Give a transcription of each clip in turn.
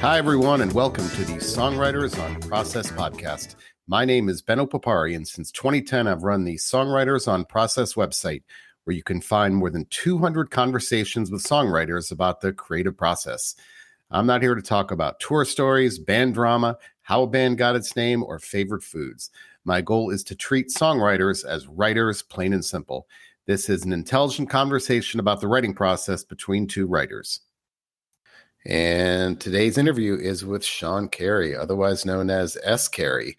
Hi, everyone, and welcome to the Songwriters on Process podcast. My name is Benno Papari, and since 2010, I've run the Songwriters on Process website, where you can find more than 200 conversations with songwriters about the creative process. I'm not here to talk about tour stories, band drama, how a band got its name, or favorite foods. My goal is to treat songwriters as writers, plain and simple. This is an intelligent conversation about the writing process between two writers. And today's interview is with Sean Carey, otherwise known as S. Carey,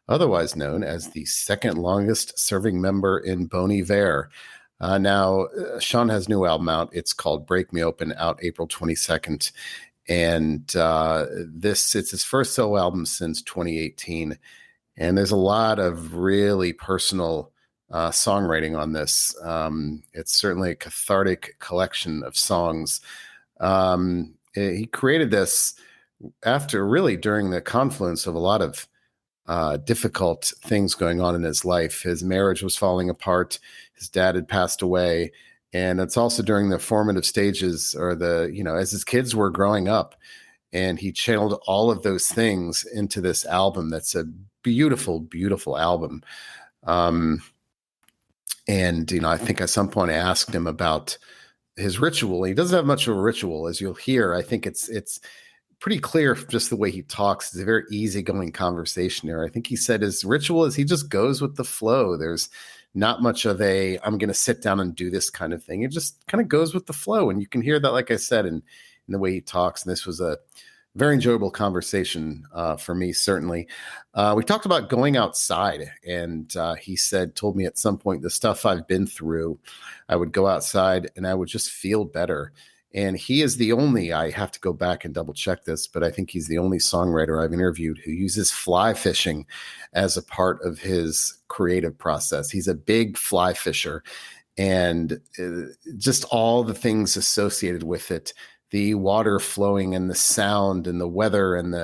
otherwise known as the second longest serving member in Bon Iver. Now, Sean has a new album out. It's called Break Me Open, out April 22nd. And it's his first solo album since 2018. And there's a lot of really personal songwriting on this. It's certainly a cathartic collection of songs. He created this during the confluence of a lot of difficult things going on in his life. His marriage was falling apart. His dad had passed away. And it's also during the formative stages as his kids were growing up. And he channeled all of those things into this album. That's a beautiful, beautiful album. I think at some point I asked him about his ritual. He doesn't have much of a ritual, as you'll hear. I think it's pretty clear just the way he talks. It's a very easygoing conversationer. I think he said his ritual is he just goes with the flow. There's not much of I'm going to sit down and do this kind of thing. It just kind of goes with the flow. And you can hear that, like I said, in the way he talks. And this was a very enjoyable conversation for me, certainly. We talked about going outside, and he told me at some point, the stuff I've been through, I would go outside and I would just feel better. And he is I have to go back and double check this, but I think he's the only songwriter I've interviewed who uses fly fishing as a part of his creative process. He's a big fly fisher, and just all the things associated with it, the water flowing and the sound and the weather and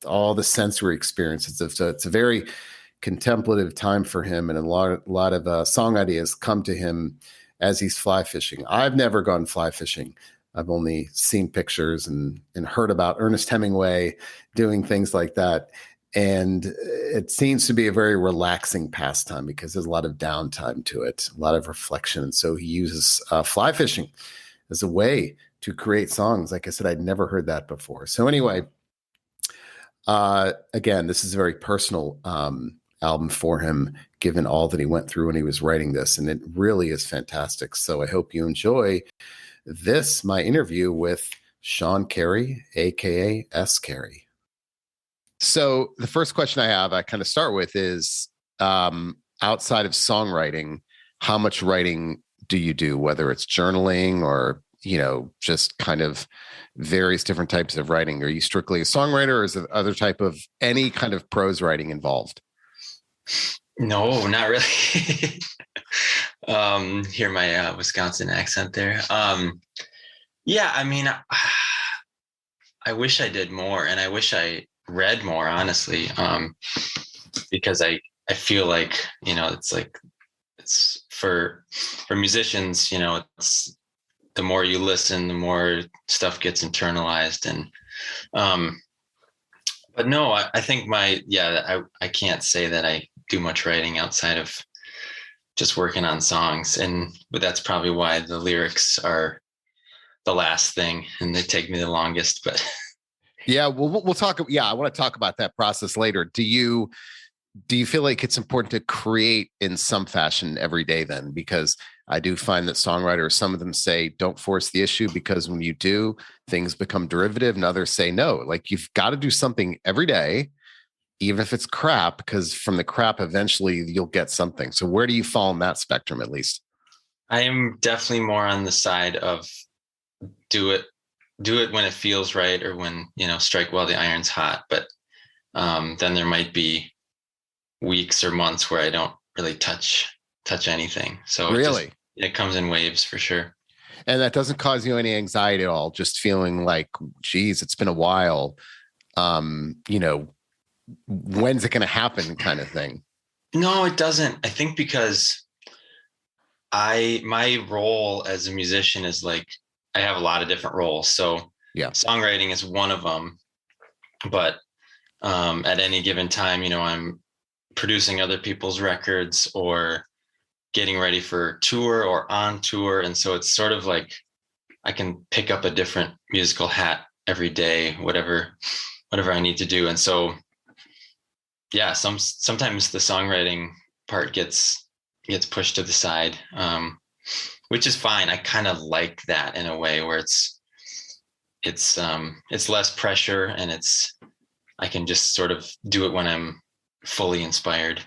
all the sensory experiences. So it's a very contemplative time for him, and a lot of song ideas come to him as he's fly fishing. I've never gone fly fishing. I've only seen pictures and heard about Ernest Hemingway doing things like that. And it seems to be a very relaxing pastime because there's a lot of downtime to it, a lot of reflection. And so he uses fly fishing as a way to create songs. Like I said, I'd never heard that before. So anyway, again, this is a very personal album for him, given all that he went through when he was writing this. And it really is fantastic. So I hope you enjoy my interview with Sean Carey, aka S. Carey. So the first question I kind of start with is, outside of songwriting, how much writing do you do, whether it's journaling or just kind of various different types of writing? Are you strictly a songwriter, or is there other type of any kind of prose writing involved? No, not really. Hear my Wisconsin accent there. Yeah, I mean, I wish I did more, and I wish I read more, honestly, because I feel like, it's for musicians, it's the more you listen, the more stuff gets internalized. And, but no, I think I can't say that I do much writing outside of just working on songs. But that's probably why the lyrics are the last thing and they take me the longest, but yeah, well, we'll talk. Yeah. I want to talk about that process later. Do you feel like it's important to create in some fashion every day then? Because I do find that songwriters, some of them say, don't force the issue, because when you do, things become derivative, and others say, no, like you've got to do something every day, even if it's crap, because from the crap, eventually you'll get something. So where do you fall in that spectrum, at least? I am definitely more on the side of do it when it feels right, or when, strike while the iron's hot. But then there might be weeks or months where I don't really touch anything. So really, it comes in waves for sure. And that doesn't cause you any anxiety at all, just feeling like, geez, it's been a while. When's it going to happen kind of thing? No, it doesn't. I think because my role as a musician is like, I have a lot of different roles. So Yeah. Songwriting is one of them, but at any given time, I'm producing other people's records or getting ready for tour or on tour. And so it's sort of like I can pick up a different musical hat every day, whatever I need to do. And so, yeah, sometimes the songwriting part gets pushed to the side, which is fine. I kind of like that in a way where it's less pressure, and I can just sort of do it when I'm fully inspired.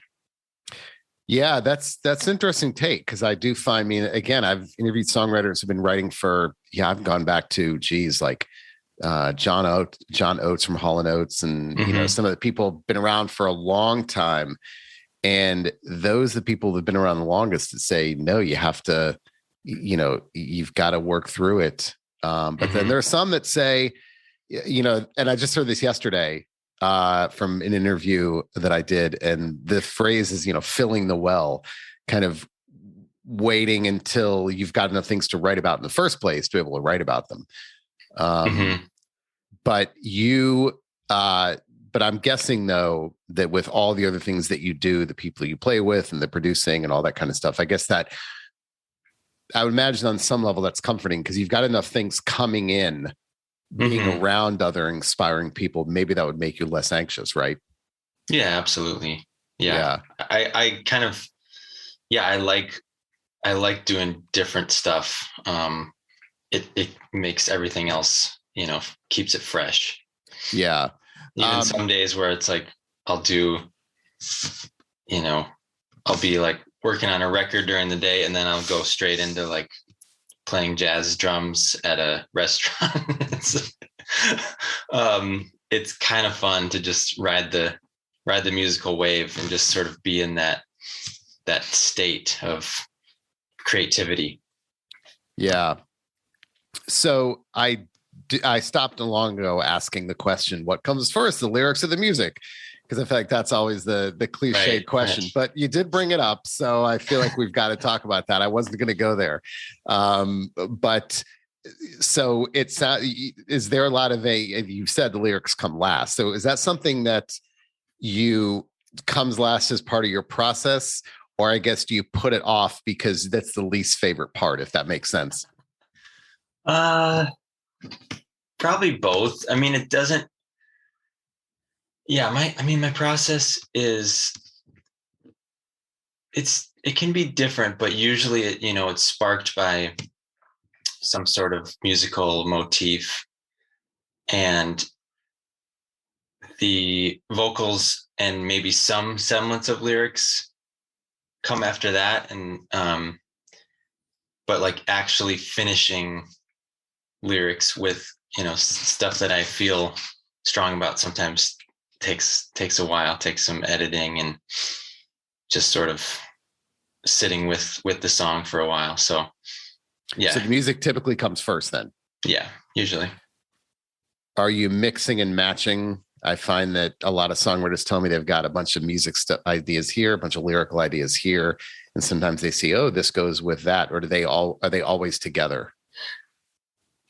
Yeah, that's interesting take, because I do find, again, I've interviewed songwriters who've been writing for, I've gone back to, like John Oates from Hall & Oates, and some of the people have been around for a long time, and those are the people that've been around the longest that say, no, you have to, you've got to work through it. But then there are some that say, and I just heard this yesterday from an interview that I did, and the phrase is, filling the well, kind of waiting until you've got enough things to write about in the first place to be able to write about them. But but I'm guessing, though, that with all the other things that you do, the people you play with and the producing and all that kind of stuff, I guess that I would imagine on some level that's comforting, because you've got enough things coming in, being around other inspiring people. Maybe that would make you less anxious, right? Yeah, absolutely. Yeah. I kind of, I like doing different stuff. It makes everything else, keeps it fresh. Yeah. Even some days where it's like, I'll do, I'll be like working on a record during the day, and then I'll go straight into like playing jazz drums at a restaurant. It's kind of fun to just ride the musical wave and just sort of be in that state of creativity. Yeah. So I stopped long ago asking the question, what comes first, the lyrics or the music? Because I feel like that's always the cliched question, but you did bring it up. So I feel like we've got to talk about that. I wasn't going to go there. But so is there a lot of you said the lyrics come last. So is that something that comes last as part of your process? Or I guess, do you put it off because that's the least favorite part, if that makes sense? Probably both. I mean, it doesn't. Yeah, my process is it can be different, but usually it's sparked by some sort of musical motif, and the vocals and maybe some semblance of lyrics come after that. And but like actually finishing lyrics with stuff that I feel strong about sometimes takes a while, takes some editing and just sort of sitting with the song for a while. So yeah. So the music typically comes first then? Yeah, usually. Are you mixing and matching? I find that a lot of songwriters tell me they've got a bunch of music ideas here, a bunch of lyrical ideas here, and sometimes they see, oh, this goes with that. Or are they always together?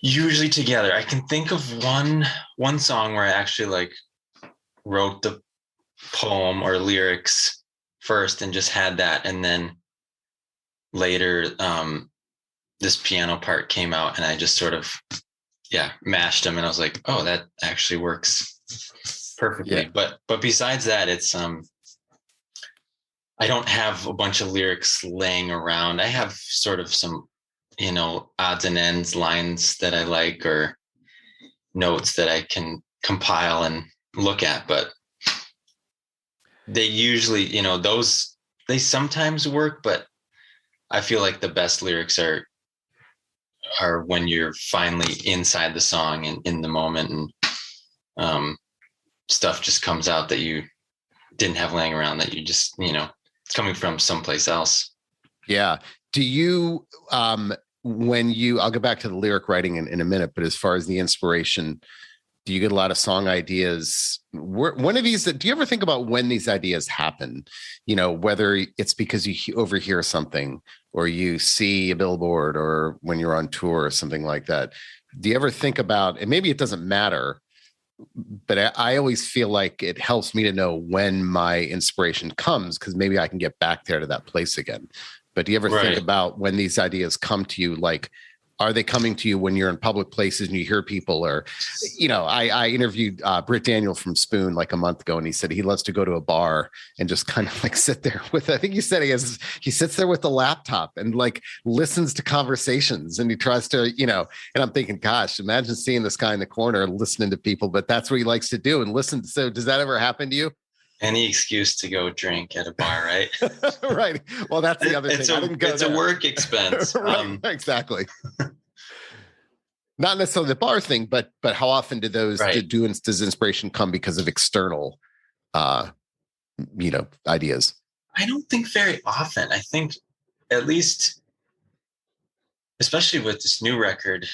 Usually together. I can think of one song where I actually like wrote the poem or lyrics first and just had that, and then later this piano part came out and I just sort of mashed them, and I was like, oh, that actually works perfectly. Yeah. But besides that, it's I don't have a bunch of lyrics laying around. I have sort of some odds and ends lines that I like, or notes that I can compile and look at, but they usually, they sometimes work, but I feel like the best lyrics are when you're finally inside the song and in the moment, and stuff just comes out that you didn't have laying around, that you just, it's coming from someplace else. Yeah. Do you, I'll go back to the lyric writing in a minute, but as far as the inspiration, do you get a lot of song ideas? When of these, do you ever think about when these ideas happen? Whether it's because you overhear something or you see a billboard or when you're on tour or something like that. Do you ever think about, and maybe it doesn't matter, but I always feel like it helps me to know when my inspiration comes, because maybe I can get back there to that place again. But do you ever think Right. about when these ideas come to you, like, are they coming to you when you're in public places and you hear people? Or, I interviewed Britt Daniel from Spoon like a month ago, and he said he loves to go to a bar and just kind of like sit there with, I think he said he sits there with the laptop and like listens to conversations, and he tries to, and I'm thinking, gosh, imagine seeing this guy in the corner listening to people, but that's what he likes to do and listen. So does that ever happen to you? Any excuse to go drink at a bar, right? Right. Well, that's the other thing. I didn't go It's there. a work expense. Right. Exactly. Not necessarily the bar thing, but how often do those Right. does inspiration come because of external ideas? I don't think very often. I think, at least, especially with this new record,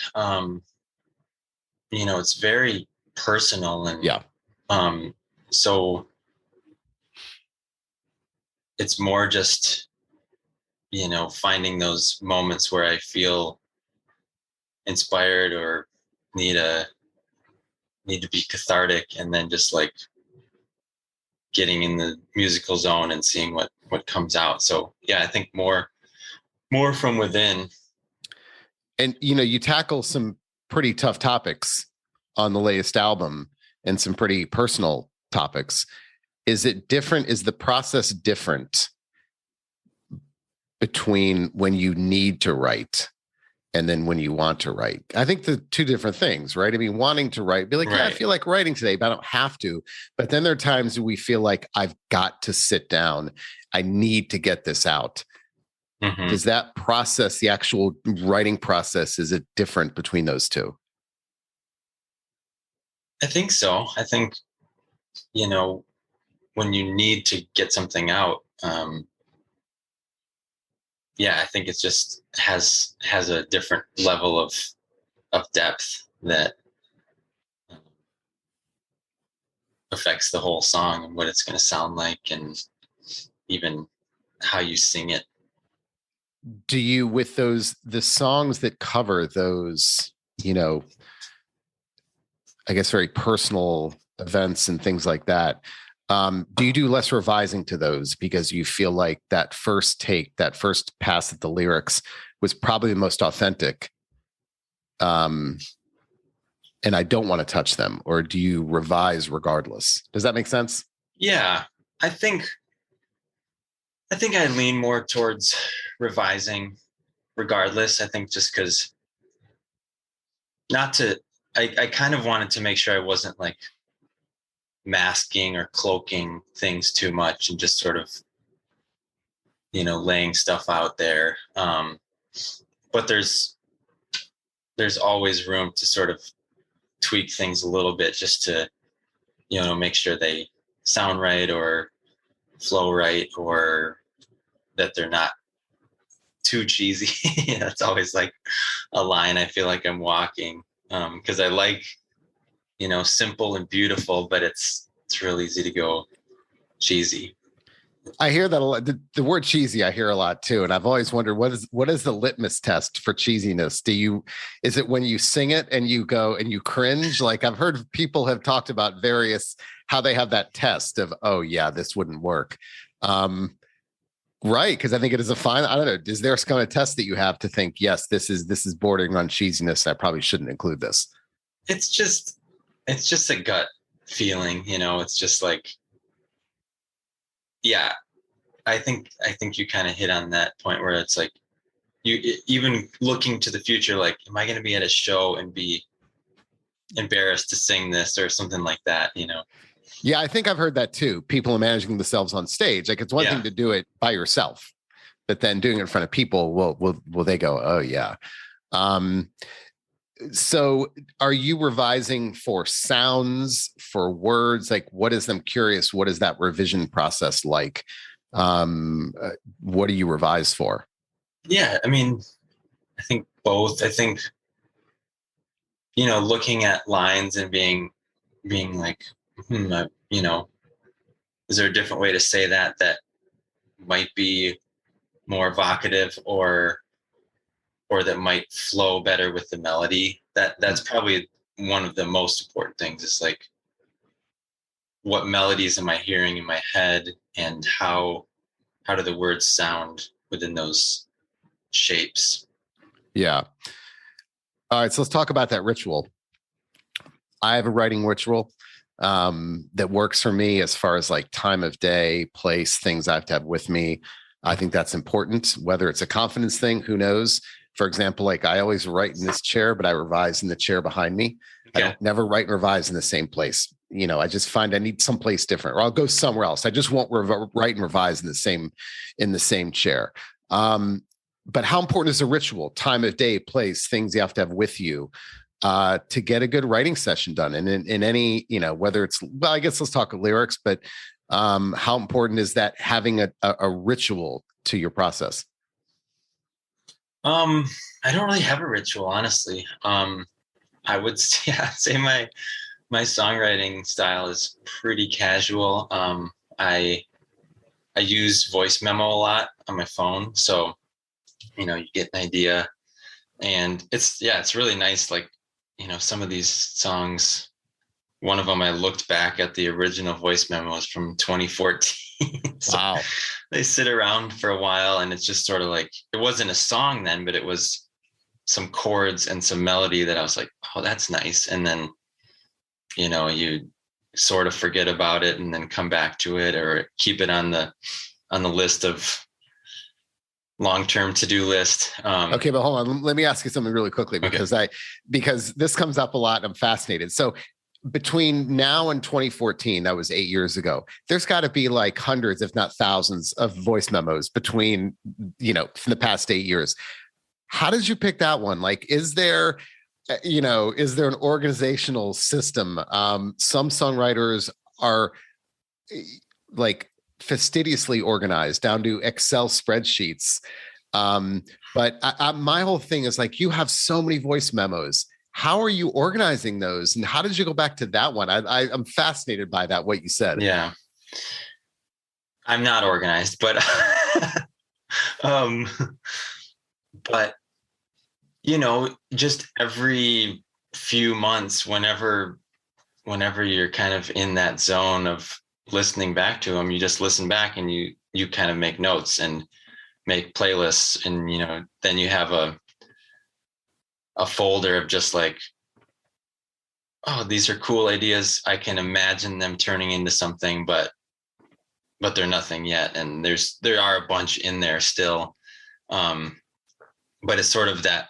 it's very personal, and Yeah. so it's more just, finding those moments where I feel inspired or need to be cathartic, and then just like getting in the musical zone and seeing what comes out. So yeah, I think more from within. And you tackle some pretty tough topics on the latest album, and some pretty personal topics. Is it different? Is the process different between when you need to write and then when you want to write? I think the two different things, right? I mean, wanting to write, be like, yeah, I feel like writing today, but I don't have to. But then there are times we feel like I've got to sit down. I need to get this out. Mm-hmm. Does that process, the actual writing process, is it different between those two? I think so. I think, when you need to get something out, I think it just has a different level of depth that affects the whole song and what it's going to sound like, and even how you sing it. Do you, with the songs that cover those, I guess very personal events and things like that, do you do less revising to those because you feel like that first take, that first pass at the lyrics was probably the most authentic? And I don't want to touch them, or do you revise regardless? Does that make sense? Yeah, I think I lean more towards revising regardless. I think just because I kind of wanted to make sure I wasn't like masking or cloaking things too much, and just sort of, laying stuff out there. But there's always room to sort of tweak things a little bit, just to, make sure they sound right or flow right, or that they're not too cheesy. That's always like a line I feel like I'm walking, because I like, simple and beautiful, but it's real easy to go cheesy. I hear that a lot. The word cheesy, I hear a lot too. And I've always wondered, what is the litmus test for cheesiness? Is it when you sing it and you go and you cringe? Like, I've heard people have talked about how they have that test of, oh yeah, this wouldn't work. Right. Cause I think it is I don't know. Is there some kind of test that you have to think, yes, this is bordering on cheesiness, I probably shouldn't include this? It's just a gut feeling, it's just like, yeah, I think you kind of hit on that point where it's like, you even looking to the future, like, am I going to be at a show and be embarrassed to sing this or something like that, Yeah, I think I've heard that too. People managing themselves on stage. Like, it's one thing to do it by yourself, but then doing it in front of people, will they go, oh yeah. So are you revising for sounds, for words? Like, I'm curious, what is that revision process like? What do you revise for? Yeah, I mean, I think both. I think, looking at lines and being like, is there a different way to say that might be more evocative, or that might flow better with the melody? that's probably one of the most important things, is like, what melodies am I hearing in my head, and how do the words sound within those shapes? Yeah. All right. So let's talk about that ritual. I have a writing ritual that works for me as far as like time of day, place, things I have to have with me. I think that's important, whether it's a confidence thing, who knows? For example, like I always write in this chair, but I revise in the chair behind me. I don't never write and revise in the same place. You know, I just find I need someplace different, or I'll go somewhere else. I just won't write and revise in the same chair. But how important is a ritual? Time of day, place, things you have to have with you to get a good writing session done. And in any, you know, whether it's, well, I guess let's talk lyrics, but how important is that, having a ritual to your process? I don't really have a ritual, honestly. I would say my songwriting style is pretty casual. I use voice memo a lot on my phone, so you know, you get an idea, and it's really nice. Like, you know, some of these songs, one of them, I looked back at the original voice memos from 2014. So wow. They sit around for a while, and it's just sort of like, it wasn't a song then, but it was some chords and some melody that I was like, oh, that's nice. And then, you know, you sort of forget about it and then come back to it, or keep it on the list of long-term to-do list. Okay, but hold on. Let me ask you something really quickly, because because this comes up a lot and I'm fascinated. So between now and 2014, that was 8 years ago, there's got to be like hundreds, if not thousands, of voice memos between, you know, from the past 8 years. How did you pick that one? Like, is there an organizational system? Some songwriters are like fastidiously organized down to Excel spreadsheets. But my whole thing is like, you have so many voice memos. How are you organizing those? And how did you go back to that one? I'm fascinated by that, what you said. Yeah. I'm not organized, but, but, you know, just every few months, whenever you're kind of in that zone of listening back to them, you just listen back and you kind of make notes and make playlists. And, you know, then you have a folder of just like, oh, these are cool ideas. I can imagine them turning into something, but they're nothing yet. And there are a bunch in there still. But it's sort of that,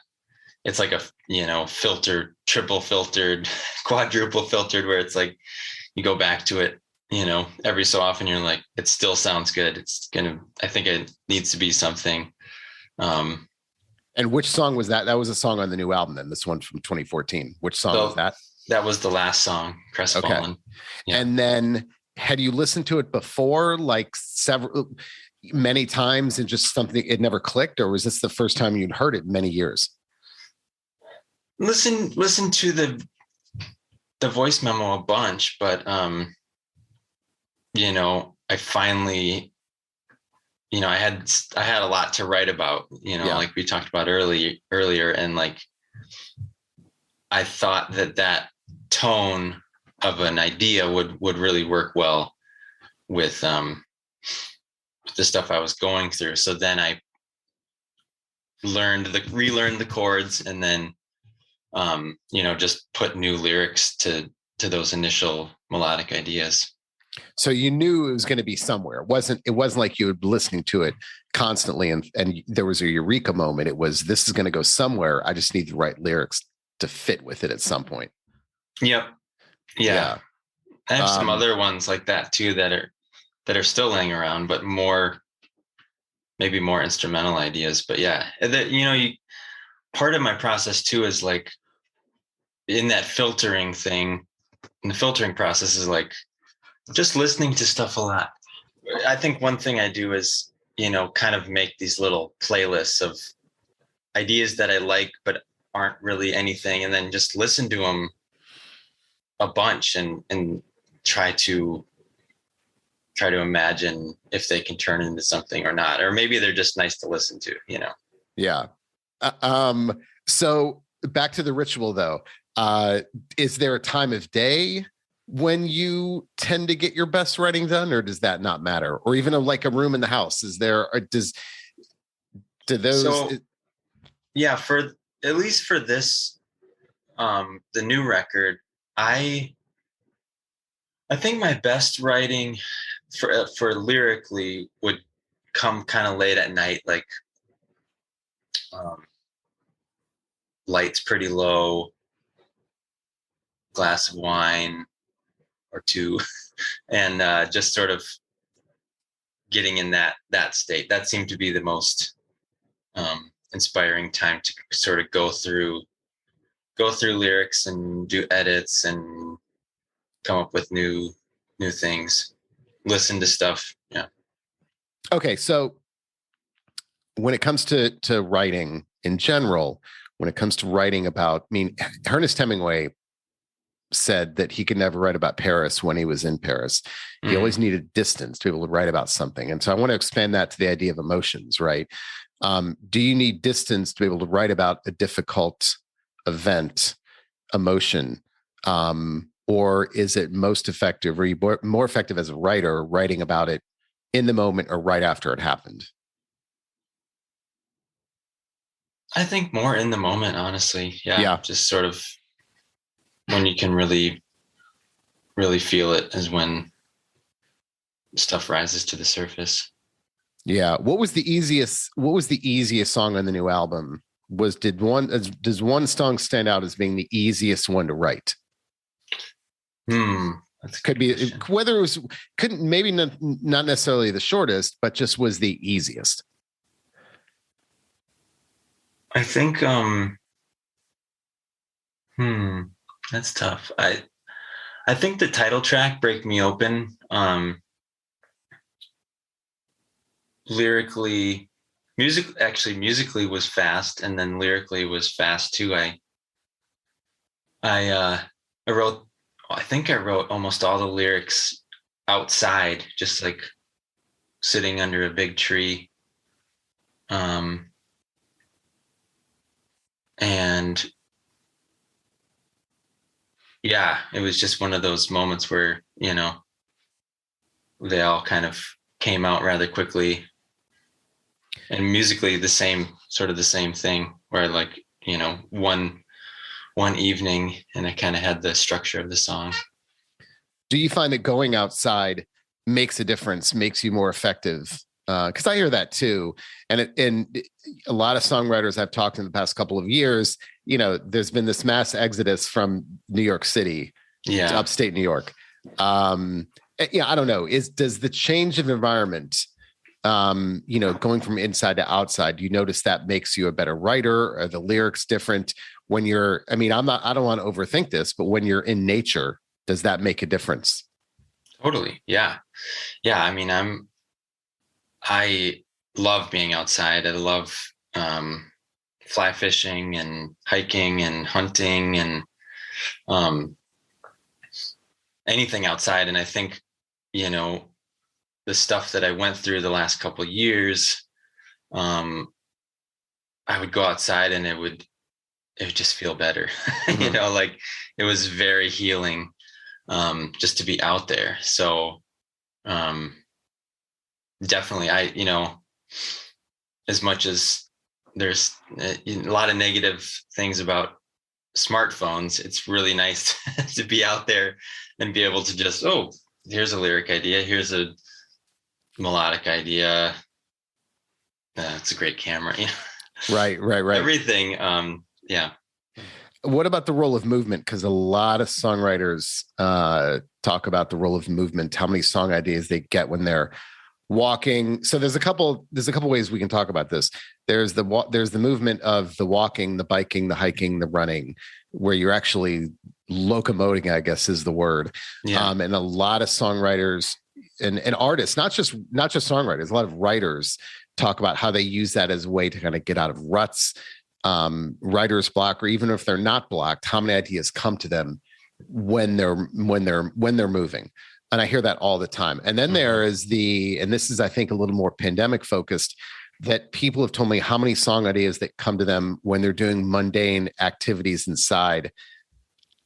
it's like a, you know, filtered, triple filtered, quadruple filtered, where it's like, you go back to it, you know, every so often, you're like, it still sounds good. I think it needs to be something. And which song was that? That was a song on the new album, then, this one from 2014. Which song was that? That was the last song, Crestfallen. Okay. Yeah. And then had you listened to it before, like many times, and just something, it never clicked? Or was this the first time you'd heard it in many years? Listen to the voice memo a bunch, but you know, I finally, you know, I had a lot to write about, you know, like we talked about earlier, and like, I thought that tone of an idea would really work well with the stuff I was going through. So then I relearned the chords, and then you know, just put new lyrics to those initial melodic ideas. So you knew it was going to be somewhere. It wasn't like you were listening to it constantly and there was a eureka moment. It was, this is going to go somewhere. I just need the right lyrics to fit with it at some point. Yep. Yeah. I have some other ones like that too that are still laying around, but maybe more instrumental ideas. But yeah, you know, part of my process too is like, in that filtering thing, and the filtering process is like just listening to stuff a lot. I think one thing I do is, you know, kind of make these little playlists of ideas that I like but aren't really anything, and then just listen to them a bunch and try to imagine if they can turn into something or not, or maybe they're just nice to listen to, you know. Yeah. So back to the ritual though. Is there a time of day when you tend to get your best writing done, or does that not matter? Or even like a room in the house? Is there, or do those? So yeah, for at least for this, the new record, I think my best writing for lyrically would come kind of late at night, like lights pretty low, glass of wine or two, and just sort of getting in that state. That seemed to be the most inspiring time to sort of go through lyrics and do edits and come up with new things, listen to stuff. Yeah. Okay, so when it comes to writing in general, when it comes to writing about, I mean, Ernest Hemingway said that he could never write about Paris when he was in Paris. He always needed distance to be able to write about something. And so I want to expand that to the idea of emotions, right? Do you need distance to be able to write about a difficult event, emotion? Or is it most effective, or you more effective as a writer writing about it in the moment or right after it happened? I think more in the moment, honestly. Yeah. Just sort of when you can really, really feel it is when stuff rises to the surface. Yeah. What was the easiest song on the new album? Does one song stand out as being the easiest one to write? Could be whether it was maybe not necessarily the shortest, but just was the easiest. I think that's tough. I think the title track, Break Me Open, musically was fast, and then lyrically was fast too. I wrote almost all the lyrics outside, just like sitting under a big tree. And yeah, it was just one of those moments where, they all kind of came out rather quickly. And musically the same thing, where like, one evening, and I kind of had the structure of the song. Do you find that going outside makes a difference, makes you more effective? Because I hear that too. And a lot of songwriters I've talked to in the past couple of years, there's been this mass exodus from New York City to upstate New York. I don't know. Does the change of environment, going from inside to outside, do you notice that makes you a better writer? Are the lyrics different when you're, I don't want to overthink this, but when you're in nature, does that make a difference? Totally. Yeah. Yeah. I love being outside. I love fly fishing and hiking and hunting and anything outside. And I think, the stuff that I went through the last couple of years, I would go outside and it would just feel better. Mm-hmm. Like it was very healing just to be out there. So definitely, as much as there's a lot of negative things about smartphones, it's really nice to be out there and be able to just, here's a lyric idea, here's a melodic idea. It's a great camera. Right. Everything. Yeah. What about the role of movement? Because a lot of songwriters talk about the role of movement, how many song ideas they get when they're walking. So there's a couple ways we can talk about this. There's the movement of the walking, the biking, the hiking, the running, where you're actually locomoting, I guess is the word. Yeah. And a lot of songwriters and artists, not just songwriters, a lot of writers talk about how they use that as a way to kind of get out of ruts, writer's block, or even if they're not blocked, how many ideas come to them when they're moving. And I hear that all the time. And then there is and this is, I think, a little more pandemic focused, that people have told me how many song ideas that come to them when they're doing mundane activities inside,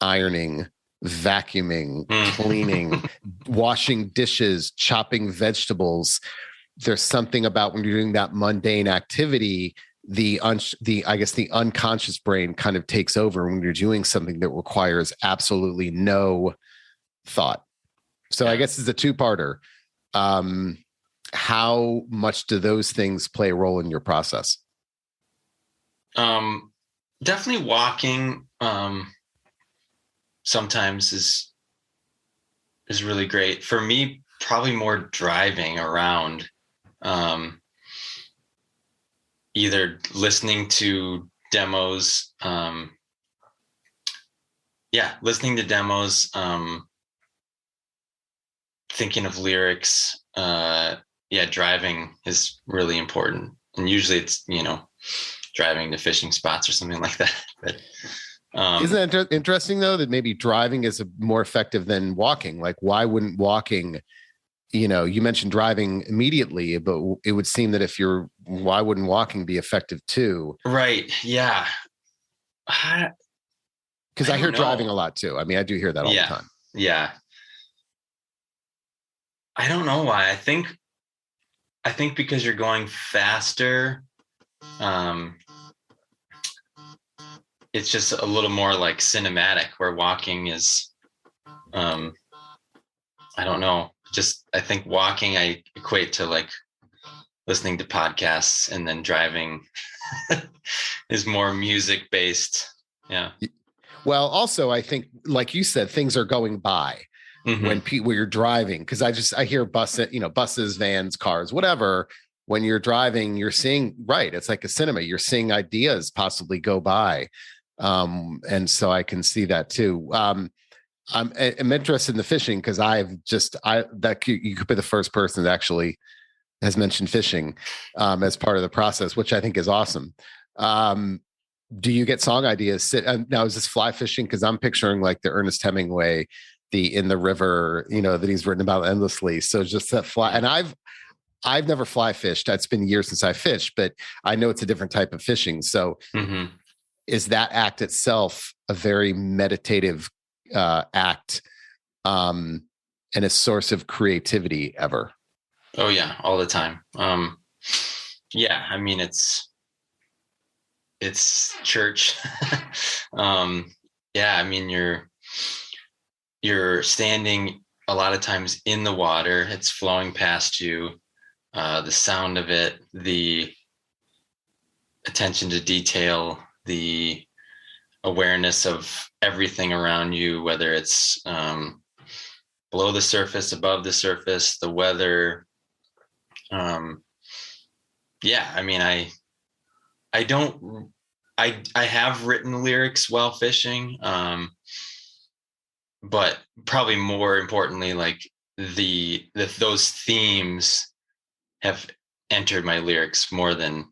ironing, vacuuming, cleaning, washing dishes, chopping vegetables. There's something about when you're doing that mundane activity, I guess the unconscious brain kind of takes over when you're doing something that requires absolutely no thought. So I guess it's a two-parter. How much do those things play a role in your process? Definitely walking sometimes is really great. For me, probably more driving around, either listening to demos, listening to demos, thinking of lyrics. Driving is really important. And usually it's, driving to fishing spots or something like that. But isn't that interesting though, that maybe driving is more effective than walking? Like, why wouldn't walking, you mentioned driving immediately, but it would seem that why wouldn't walking be effective too? Right. Yeah. Because I hear driving a lot too. I mean, I do hear that all the time. Yeah. I don't know why. I think because you're going faster, it's just a little more like cinematic, where walking is, I don't know. I think walking, I equate to like listening to podcasts, and then driving is more music based. Yeah. Well, also, I think, like you said, things are going by. Mm-hmm. When you're driving, because I hear buses, vans, cars, whatever. When you're driving, you're seeing, right, it's like a cinema. You're seeing ideas possibly go by, and so I can see that too. I'm interested in the fishing because you could be the first person that actually has mentioned fishing as part of the process, which I think is awesome. Do you get song ideas? Now, is this fly fishing? Because I'm picturing like the Ernest Hemingway, the In the River, that he's written about endlessly. So just that fly. And I've never fly fished. It's been years since I fished, but I know it's a different type of fishing. So is that act itself a very meditative act and a source of creativity ever? Oh yeah, all the time. Yeah, I mean, it's church. Yeah, I mean, you're standing a lot of times in the water. It's flowing past you. The sound of it, the attention to detail, the awareness of everything around you, whether it's below the surface, above the surface, the weather. Yeah, I mean, I have written lyrics while fishing, but probably more importantly, like those themes have entered my lyrics more than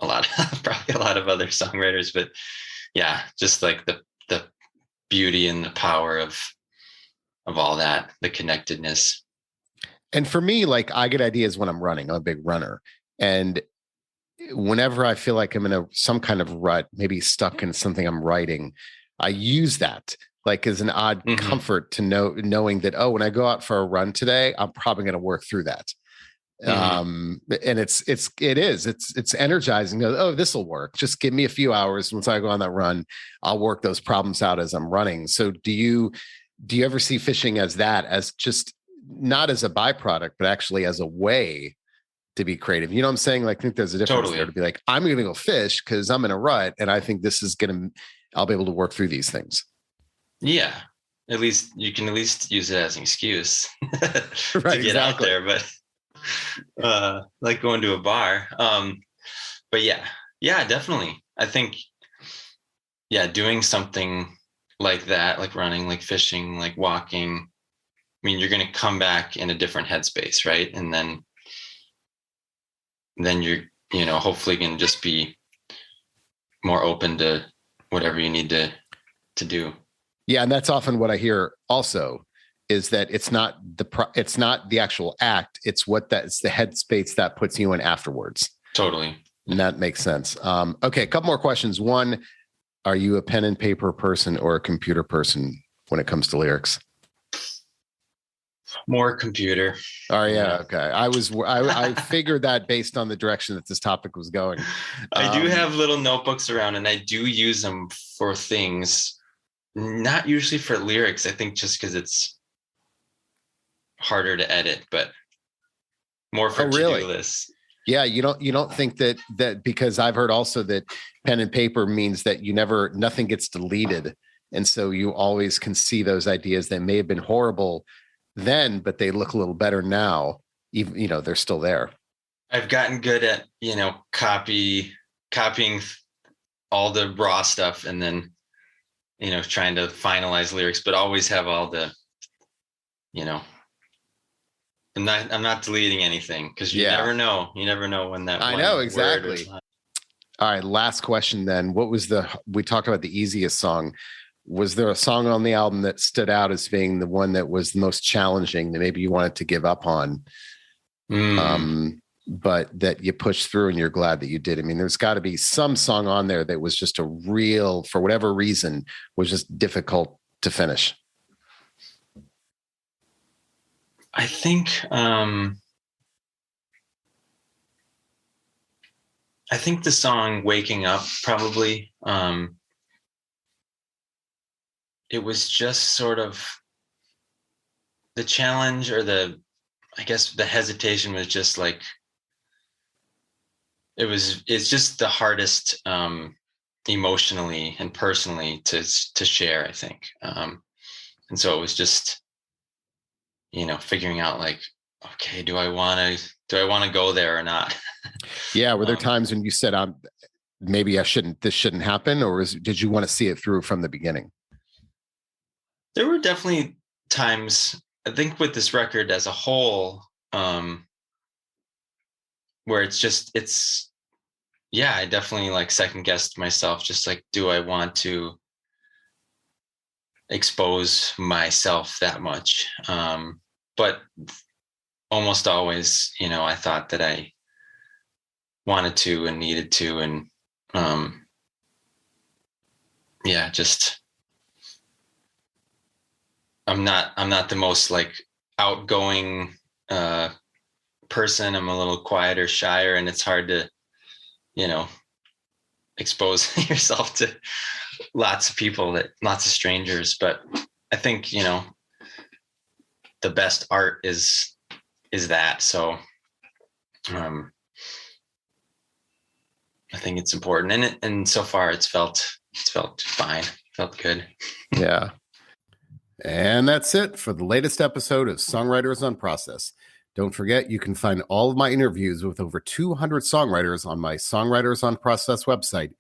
probably a lot of other songwriters. But yeah, just like the beauty and the power of all that, the connectedness. And for me, like, I get ideas when I'm running. I'm a big runner, and whenever I feel like I'm in some kind of rut, maybe stuck in something I'm writing, I use that like as an odd comfort to knowing that, when I go out for a run today, I'm probably going to work through that. And it's energizing. Oh, this will work. Just give me a few hours. Once I go on that run, I'll work those problems out as I'm running. So do you ever see fishing as that, as just not as a byproduct, but actually as a way to be creative? You know what I'm saying? Like, I think there's a difference there to be like, I'm going to go fish because I'm in a rut and I think this is I'll be able to work through these things. Yeah. At least you can use it as an excuse to get out there, but like going to a bar. But yeah, definitely. I think, doing something like that, like running, like fishing, like walking, I mean, you're going to come back in a different headspace, right? And then you're, hopefully going to just be more open to whatever you need to do. Yeah. And that's often what I hear also, is that it's not the actual act. It's it's the headspace that puts you in afterwards. Totally. And that makes sense. Okay, a couple more questions. One, are you a pen and paper person or a computer person when it comes to lyrics? More computer. Oh yeah, okay. I figured that based on the direction that this topic was going. I do have little notebooks around, and I do use them for things, not usually for lyrics. I think just because it's harder to edit, but more for to-do lists. Yeah, you don't think that because I've heard also that pen and paper means that nothing gets deleted, and so you always can see those ideas that may have been horrible then, but they look a little better now. Even they're still there. I've gotten good at copying all the raw stuff and then trying to finalize lyrics, but always have all the I'm not deleting anything because you never know. You never know when that. I know exactly. All right, last question then. We talked about the easiest song. Was there a song on the album that stood out as being the one that was the most challenging that maybe you wanted to give up on, but that you pushed through and you're glad that you did? I mean, there's got to be some song on there that was just for whatever reason, was just difficult to finish. I think the song "Waking Up" probably. It was just sort of the challenge, or I guess the hesitation was just like it's just the hardest emotionally and personally to share, I think. And so it was just figuring out like, okay, do I want to go there or not? Yeah. Were there times when you said, maybe this shouldn't happen, or did you want to see it through from the beginning? There were definitely times, I think, with this record as a whole, where I definitely like second guessed myself, just like, do I want to expose myself that much? But almost always, I thought that I wanted to and needed to, and just I'm not the most like outgoing person. I'm a little quieter, shyer, and it's hard to expose yourself to lots of strangers. But I think the best art is that. So I think it's important, and so far it's felt fine, felt good. Yeah. And that's it for the latest episode of Songwriters on Process. Don't forget, you can find all of my interviews with over 200 songwriters on my Songwriters on Process website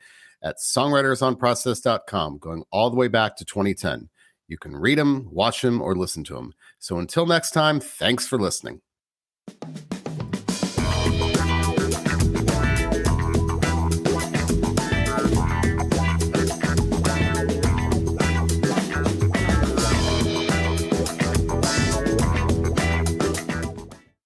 at songwritersonprocess.com, going all the way back to 2010. You can read them, watch them, or listen to them. So until next time, thanks for listening.